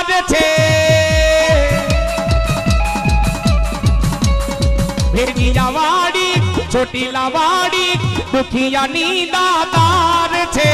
દાતાર છે ભેડિયા વાડી ચોટીલા વાડી દુખિયાની દાતાર છે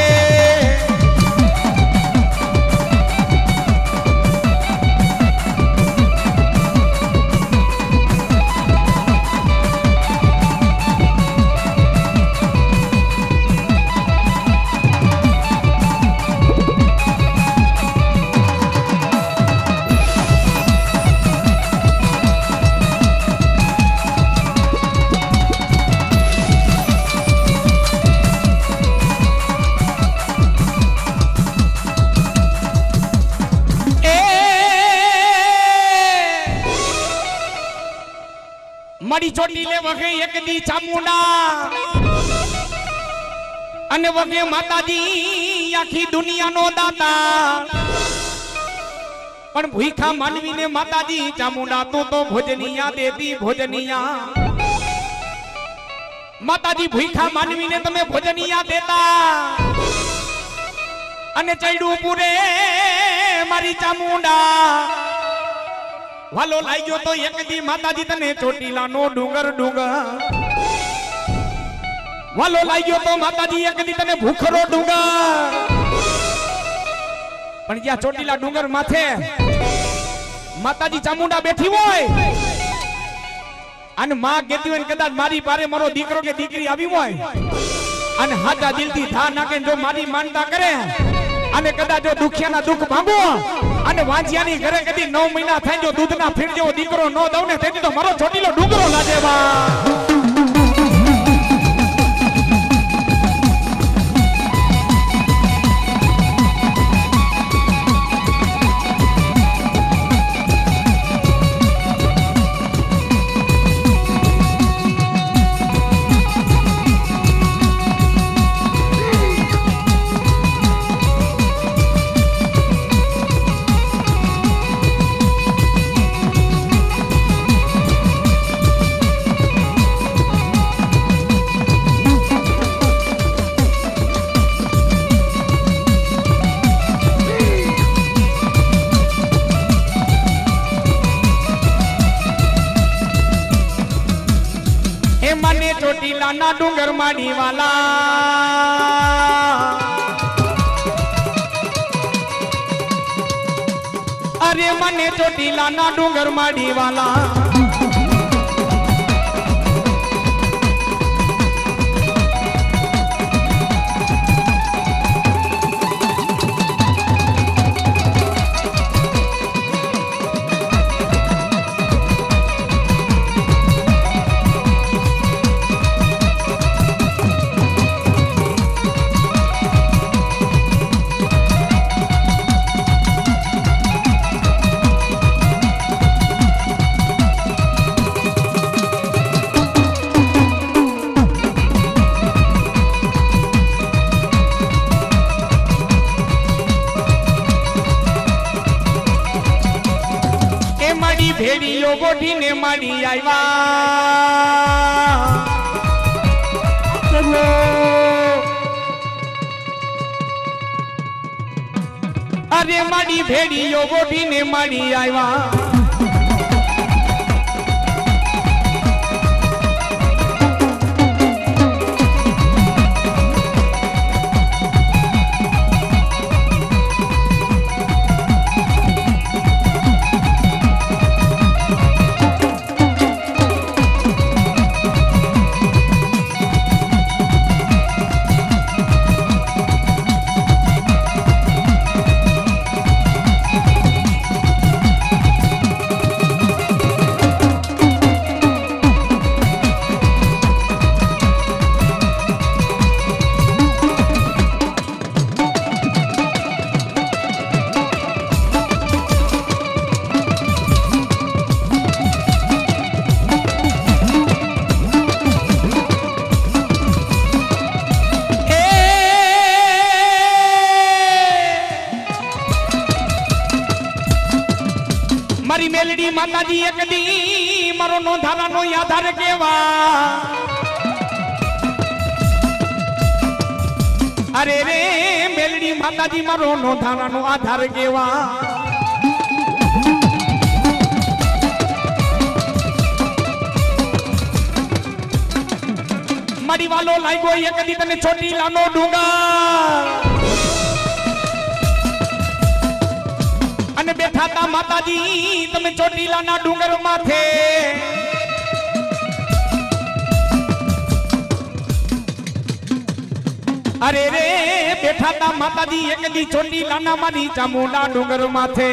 મારી ચોટીલે વગે એક દી ચામુંડા અને વગે માતાજી આખી દુનિયાનો દાતા પણ ભૂખા માનવીને માતાજી ચામુંડા તું તો ભોજનિયા દેવી ભોજનિયા માતાજી ભૂખા માનવીને તમે ભોજનિયા દેતા અને ચડ્યું પૂરે મારી ચામુંડા વાલો લાગ્યો તો એક દી માતાજી તને ચોટીલાનો ડુંગર ડુંગર વાલો લાગ્યો તો માતાજી એક દી તને ભૂખરો ડુંગર પણ જ્યાં ચોટીલા ડુંગર માથે માતાજી ચામુંડા બેઠી હોય અને માં કહેતી હોય કદાચ મારી પારે મારો દીકરો કે દીકરી આવી હોય અને હાજા દિલથી ધા નાખે જો મારી માનતા કરે અને કદાચ જો દુખિયાના દુખ ભાંગો અને વાંજિયાની ઘરે કદી 9 મહિના થાય જો દૂધના ફીણ જેવો દીકરો ન દઉં ને તેથી તો મારો ચોટીલો ડુંગરો લાગે બા ચોટીલાના ડુંગર માડી વાલા અરે મને ચોટીલાના ડુંગર માડી વાલા ભેડીઓ ગોઠીને માડી આવ્યા અરે માડી ભેડીઓ ગોઠીને માડી આવ્યા મારી મેલડી માતાજી એક દી મારો નોંધારાનો આધાર કેવા અરે રે મેલડી માતાજી મારો નોંધારાનો આધાર કેવા મારી વાલો લાગ્યો એક દી તને ચોટીલાનો ડુંગર અને બેઠા તા માતાજી તમે ચોટીલાના ડુંગર માથે અરે રે બેઠા તા માતાજી એક દી ચોટીલાના મારી ચામુંડા ડુંગર માથે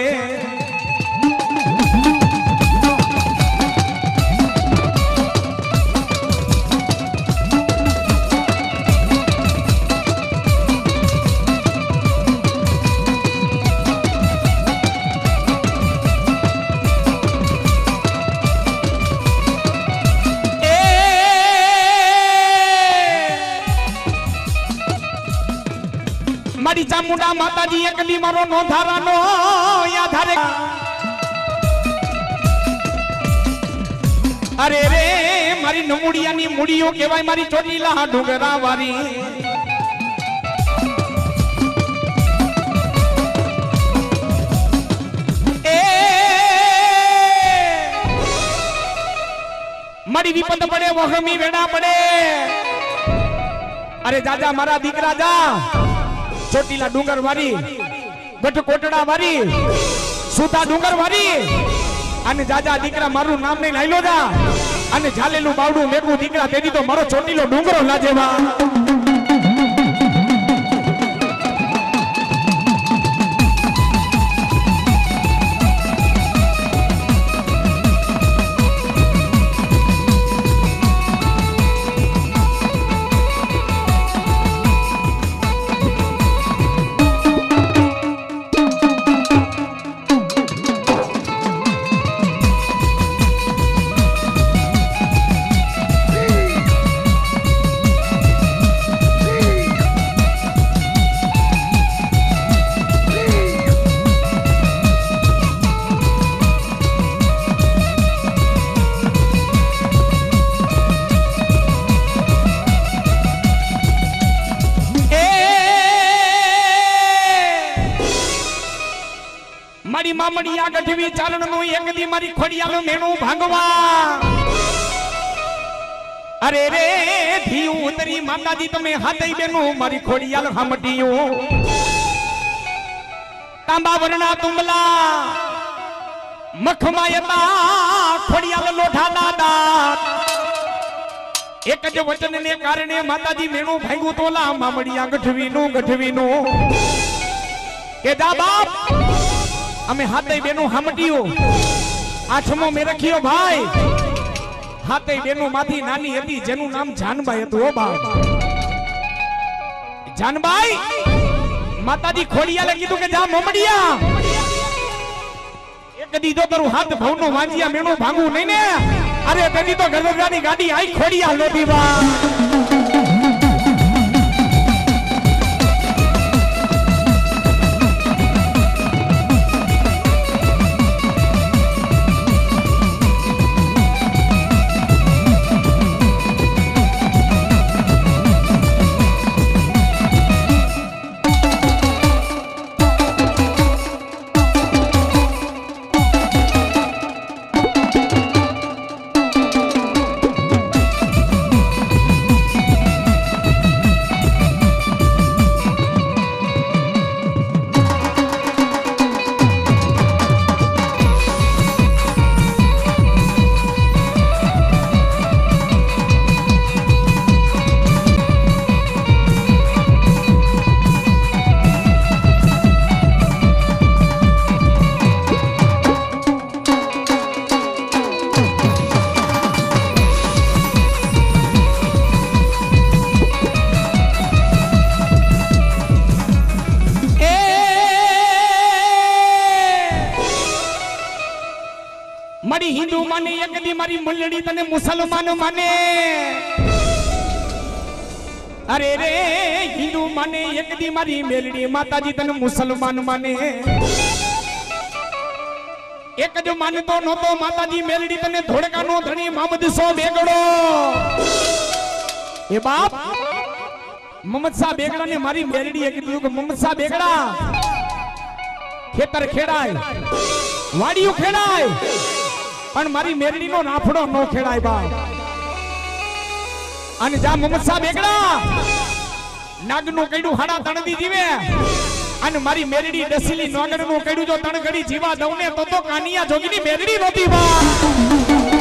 મારી ચામુંડા માતાજી એકલી મારો નોંધારાનો આધારે અરે રે મારી નમુડિયાની મૂડીઓ કહેવાય મારી ચોટીલા ડુંગરા વારી એ મારી વિપત પડે વહમી વેડા પડે અરે જાજા મારા દીકરા જા ચોટીલા ડુંગર વારી ગઢ કોટડા વારી સુતા ડુંગર વારી અને જાજા દીકરા મારું નામ નહીં લાઈલો જા અને ઝાલેલું બાવડું મેઘું દીકરા તેની તો મારો ચોટીલો ડુંગરો લાજેવા મારી મામડિયા ગઢવી ચાલણનું એક દી મારી ખોડિયાનું મેણું ભાંગવા અરે રે ધીયું ઉતરી માતાજી તમે હાથઈ બેનું મારી ખોડિયાલ હામટીયું તાંબા વર્ણા તુંબલા મખમાયતા ખોડિયાલ લોઠા દાદા એક જ વચનને કારણે માતાજી મેણું ભાંગ્યું તોલા મામડિયા ગઢવીનું કે દા બાપ અમે હાથઈ બેનું હામટીયું આઠમો મે રખ્યો ભાઈ હાથઈ બેનું માંથી નાની હતી જેનું નામ જાનબાઈ હતું ઓ બાપ જાનબાઈ માતાજી ખોડિયાલે કીધું કે જા મમડિયા એક દીધો તારું હાથ ભવનો વાંજિયા મેણું ભાંગું નહીં ને અરે તેની તો ગરગરાની ગાડી આઈ ખોડિયા લોધી બા મારી હિન્દુ માને એક દી મારી મુલડી તને મુસલમાન માને અરે રે હિન્દુ માને એક દી મારી મેલડી માતાજી તને મુસલમાન માને એક જો માનતો નહોતો માતાજી મેલડી તને ધોળકાનો ધણી મામદ સો બેગડો એ બાપ મમદ શાહ બેગડા ને મારી મેલડીએ કીધું કે મમદ શાહ બેગડા ખેતર ખેડાય વાડીયું ખેડાય પણ મારી મેરડીનો નાફડો નો ખેડાય બા અને જા મોહમ્મદ સાહેબ એકડા નાગનું કઈડું હાડા તણદી જીવે અને મારી મેરડી ડસીલી નાગરનું કઈડું જો તણ ઘડી જીવા દઉં ને તો કાનિયા જોગીની મેરડી નોતી બા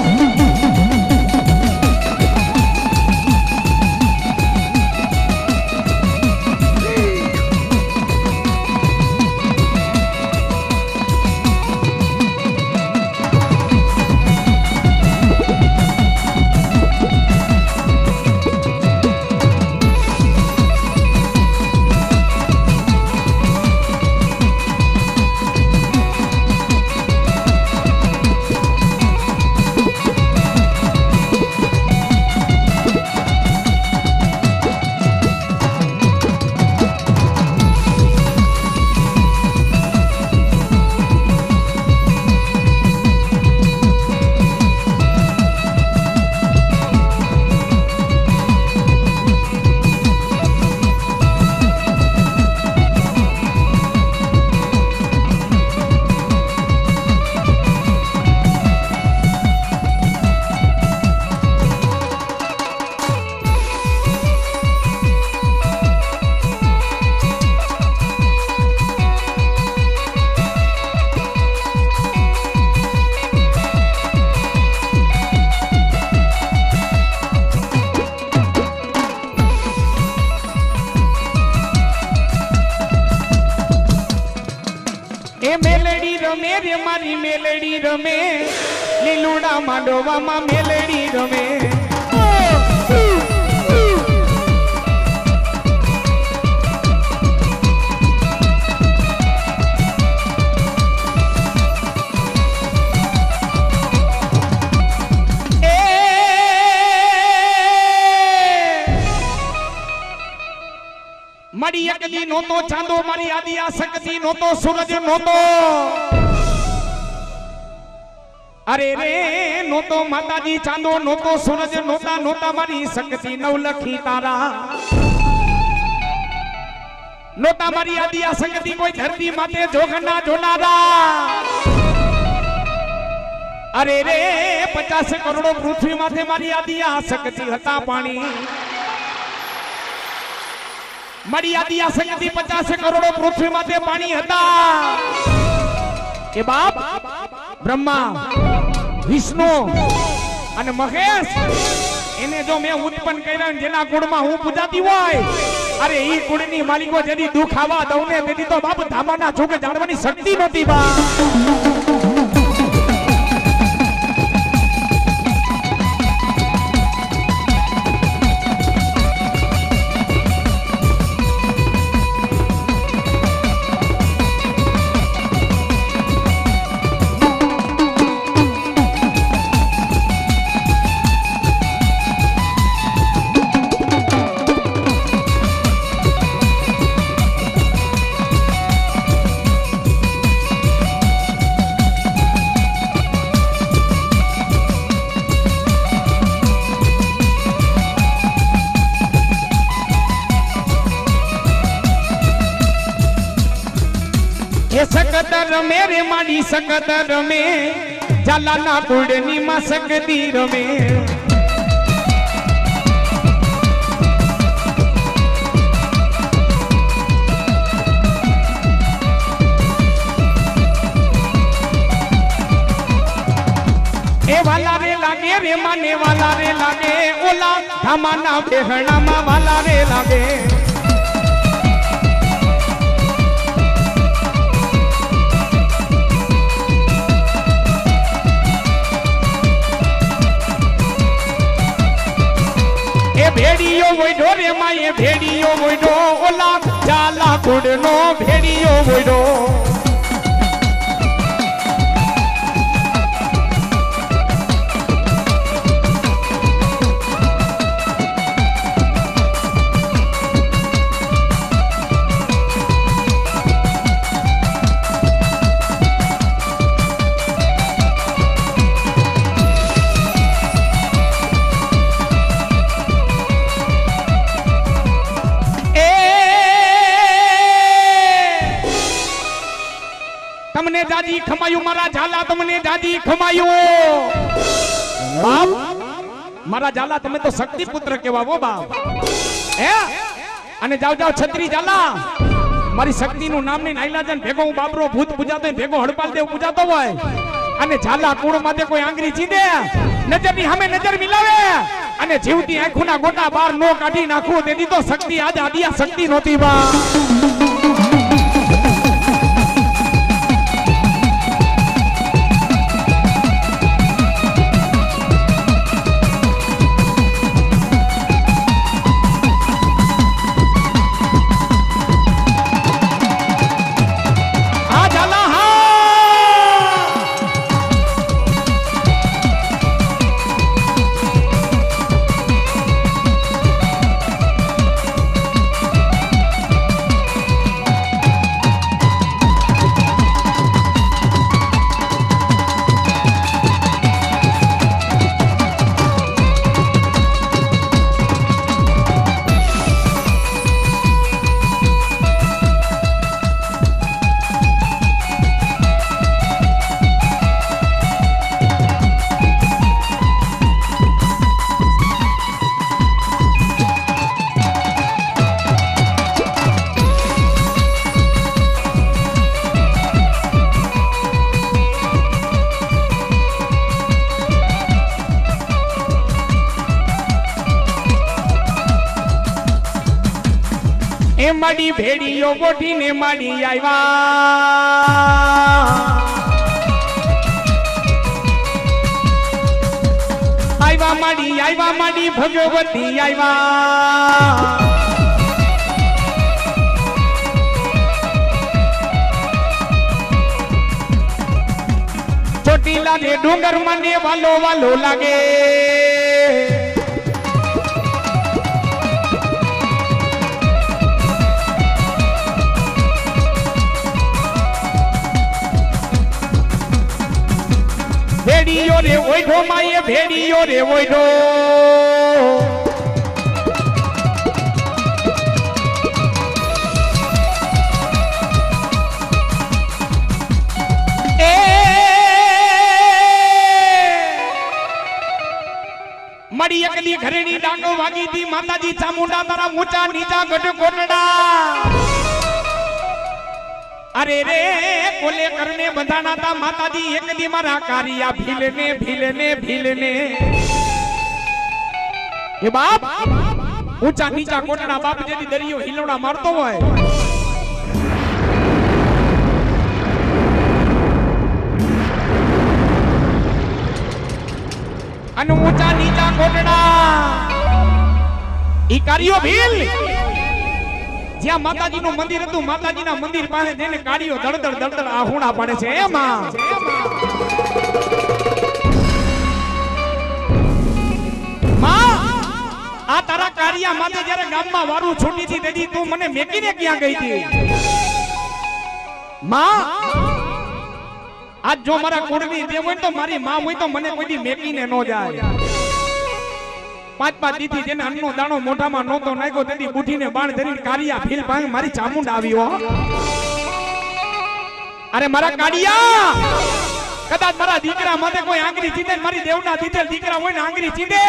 મારી મેલડી રમે લીલુડા માંડવામાં મેલડી રમે મારી એકલી નહોતો ચાંદો મારી આદિ આસક્તિ નહોતો સૂરજ નહોતો અરે રે નહોતો માતાજી ચાંદો નહોતો સૂરજ નહોતા મારી શક્તિ નવલખી તારા નહોતા મારી આદિ આસક્તિ કોઈ ધરતી માથે જોગના જોનારા અરે રે 50 કરોડો પૃથ્વી માથે મારી આદિ આસક્તિ હતા પાણી મારી આદિ આસક્તિ 50 કરોડો પૃથ્વી માથે પાણી હતા એ બાપ બ્રહ્મા વિષ્ણુ અને મહેશ એને જો મેં ઉત્પન્ન કર્યા જેના કુળમાં હું પૂજાતી હોય અરે ઈ કુળની માલિકો જેથી દુખ આવા દઉં ને તેથી તો બાપ ધામાના છોકે જાણવાની શક્તિ નહોતી બા રમે રે માડી સકત રમે જાલાના કુડની માં સકતી રમે એ વાલા રે લાગે રે માને વાલા રે લાગે ઓલા ધામાના બેહણામાં વાલા રે લાગે ભેડીયો વોડો રે માયે ભેડીયો વોડો ઓલા ચાલા કુડનો ભેડીયો વોડો તમને દાદી ખમાયું મારા ઝાલા તમને દાદી ખમાયું બાપ મારા ઝાલા તમે તો શક્તિ પુત્ર કેવા હો બાપ હે અને જાવ જાવ છત્રી ઝાલા મારી શક્તિ નું નામ નહીં આઈલા જન ભેગો હું બાબરો ભૂત પૂજાતો ભેગો હડપાલ દેવ પૂજાતો હોય અને ઝાલા કુળ માટે કોઈ આંગળી ચીંધે નજરની સામે નજર મિલાવે અને જીવતી આંખોના ગોટા બાર નો કાઢી નાખું તેથી તો શક્તિ આજ આદિયા શક્તિ નહોતી બા માડી ભેડીઓ ગોઠીને માડી આવ્યા માડી ભગવતી આવ્યા ચોટીલા ને ડુંગર મને વાલો વાલો લાગે ભેડીયો રે ઓઢો માયે ભેડીયો રે ઓઢો એ મડી એકલી ઘરેની ડાંગો વાગી દી માતાજી ચામુંડા તારા ઊંચા નીચા ગઢ કોટડા અરે રે કોલે કરને બંધાના તા માતાજી એક દી મારા કારિયા ભીલને એ બાપ ઊંચા નીચા કોટડા બાપ જેની દરિયો હિલોડા મારતો હોય અને ઊંચા નીચા કોટડા ઈ કારિયો ભીલ જ્યાં માતાજી નું મંદિર હતું માતાજી ના મંદિર પાસે જઈને કાળીઓ દળદળ આહુણા પાડે છે એમાં આ તારા કારિયા માથે જ્યારે ગામમાં વારું છૂટી હતી તેથી તું મને મેકીને ક્યાં ગઈ હતી માં આજ જો મારા કુળની દેવ હોય તો મારી માં હોય તો મને કોઈ દી મેકીને ન જાય 5 દીધી જેને અન્નો દાણો મોઢામાં નહોતો નાખ્યો તેથી બુઠીને બાણ ધરીને કારિયા ભીલ ભાંગ મારી ચામુંડ આવ્યો અરે મારા કાડિયા કદાચ મારા દીકરા માટે કોઈ આંગળી ચીંધે મારી દેવના દીધેલ દીકરા હોય ને આંગળી ચીંધે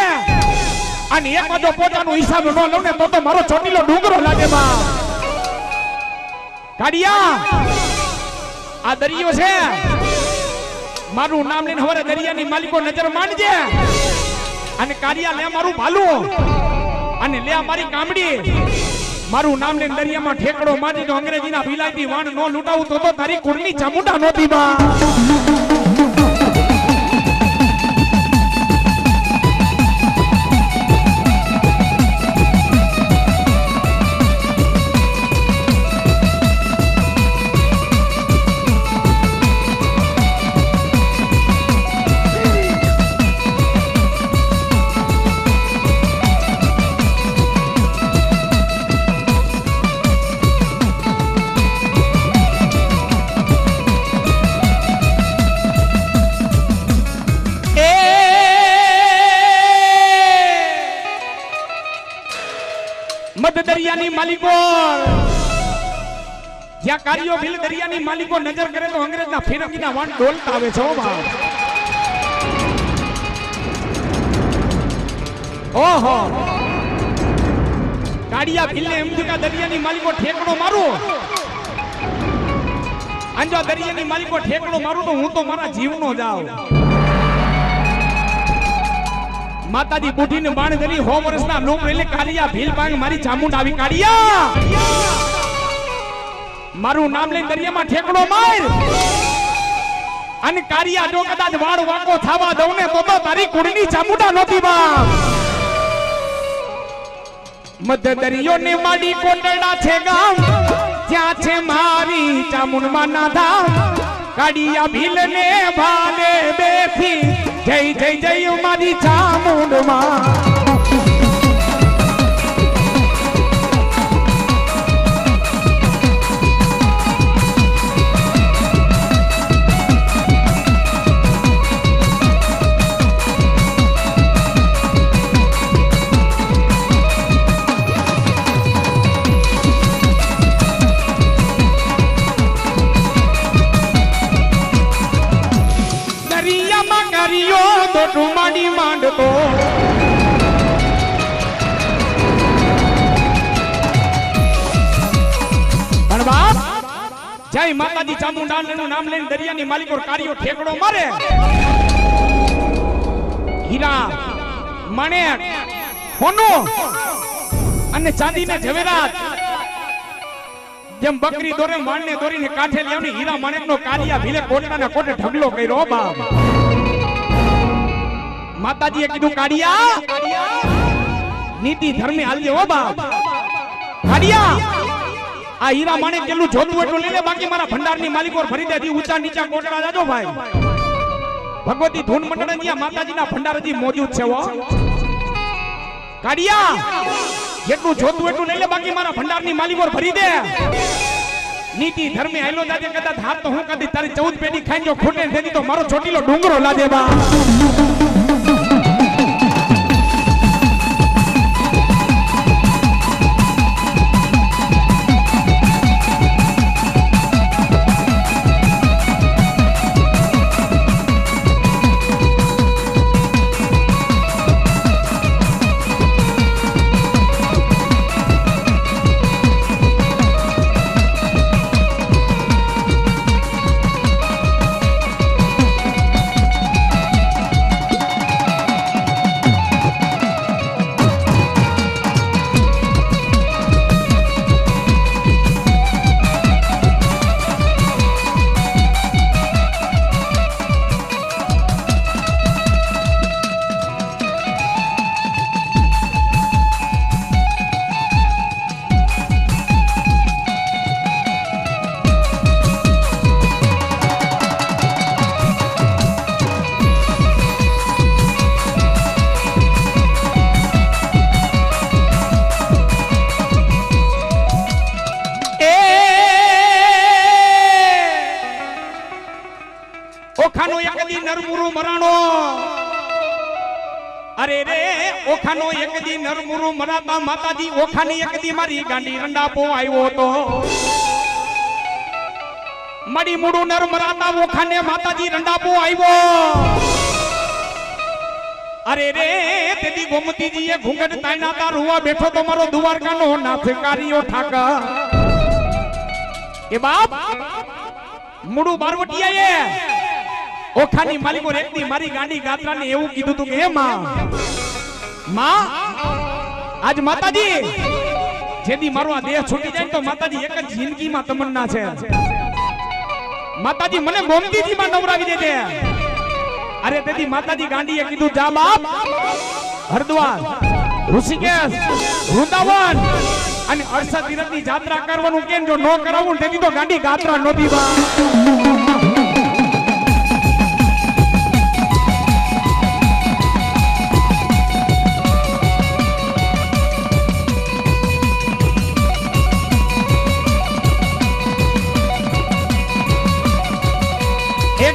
અને એક બાજુ પોતાનો હિસાબ ન લઉં ને તો મારો ચોટીલો ડુંગરો લાગે માં કાડિયા આ દરિયો છે મારું નામ લઈને હવારે દરિયાની માલિકો નજર માંડજે અને કારિયા લે મારું ભાલું અને લે મારી કામડી મારું નામ લઈને દરિયામાં ઠેકડો મારી તો અંગ્રેજીના વિલાયતી વાણ નો લૂંટાવું તો તારી કુળની ચામુંડા નહોતી બા દરિયાની માલિકો જ્યાં કારિયો ભીલ દરિયાની માલિકો નજર કરે તો અંગ્રેજના ફિરંગીના વાણ ડોલતા આવે છે ઓહો કાડિયા ભીલને એમ થયું કે દરિયાની માલિકો ઠેકડો મારું અંજો દરિયાની માલિકો ઠેકડો મારું તો હું તો મારા જીવનો જાઉં માતાજી બુઢીને બાણ ધરી 100 વર્ષના લોક રેલે કાડિયા ભીલ પાંગ મારી ચામુંડ આવી કાડિયા મારું નામ લઈને દરિયામાં ઠેકડો માર અને કાડિયા જો કદાચ વાળ વાકો થાવા દઉં ને તો તારી કુડીની ચામુંડા નોતી બાપ મધ્ય દરિયો ને માડી કોટડા છે ગામ ત્યાં છે મારી ચામુંડમાં ના ધામ કાડિયા ભીલ ને ભાલે બેથી જય જય જય મારી ચામુંડમાં ટુમાડી માંડતો પણ બાપ જય માતાજી ચામુંડાનું નામ લઈને દરિયાની માલિકો કારિયો ઠેકડો મારે હીરા માણેક સોનું અને ચાંદીને ઝવેરાત જેમ બકરી દોરે માણને દોરીને કાંઠે લેવની હીરા માણેકનો કારિયા ભીલે કોટડાના કોટે ઢગલો કર્યો બાપ માતાજીએ કીધું કાડિયા નીતિ ધર્મે હાલજે હો બાપ કાડિયા આ હીરા માણેક જેટલું જોતું એટલું લઈ લે બાકી મારા ભંડારની માલિકો ભરી દેતી ઊંચા નીચા કોટડા જાજો ભાઈ ભગવતી ધૂન મંડળ જ્યાં માતાજીના ભંડાર હજી મોજૂદ છે હો કાડિયા જેટલું જોતું એટલું લઈ લે બાકી મારા ભંડારની માલિકો ભરી દે નીતિ ધર્મે હાલો જાજે કદાચ હાથ તો હું કદી તારી 14 પેઢી ખાઈ જો ખોટે દેતી તો મારો ચોટીલો ડુંગરો લાદે બા ઓખાનો એકદી નરમુરુ મરાણો અરે રે ઓખાનો એકદી નરમુરુ મરાતા માતાજી ઓખાની એકદી મારી ગાંડી રંડાપો આવ્યો તો મડી મુડુ નર મરાતા ઓખાને માતાજી રંડાપો આવ્યો અરે રે તેદી ગોમતીજીએ ઘૂંઘટ તાઈના તાર હુવા બેઠો તો મારો દ્વારકાનો નાથ કારિયો ઠાકા એ બાપ મુડુ બારવટિયાએ ઓખાની માલિકો એકની મારી ગાંડી ગાત્રાને એવું કીધું તું કે હે માં આજ માતાજી જેદી મારો આ દેહ છૂટી જાય તો માતાજી એક જ જિંદગીમાં તમન્ના છે માતાજી મને ગોમતીજીમાં નવરાવી દેજે અરે તેથી માતાજી ગાંડીએ કીધું જા બાપ હરદ્વાર ઋષિકેશ વૃંદાવન અને 68 તીર્થની જાત્રા કરવાનું કેમ જો નો કરાવું તેથી તો ગાંડી ગાત્રા નોતી બા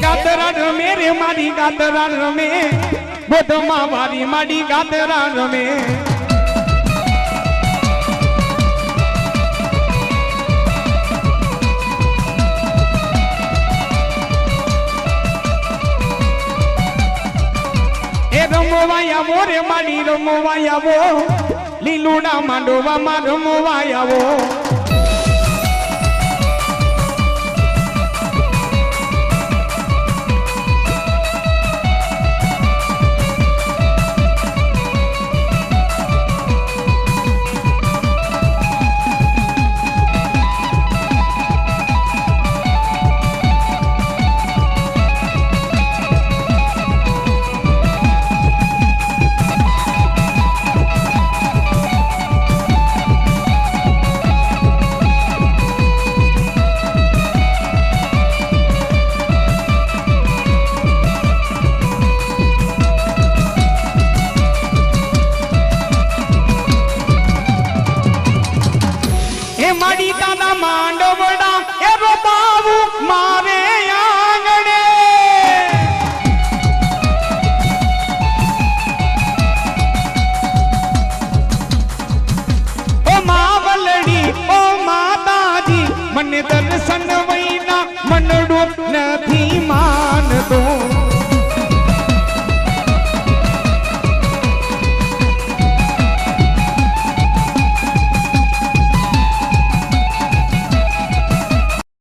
गातरा रमे रे मारी गातरा रमे बोधमा वारी मारी गातरा रमे ए रमो રમવા આવો રે માડી રમવા આવો લીલુડા માંડવામાં રમવા આવો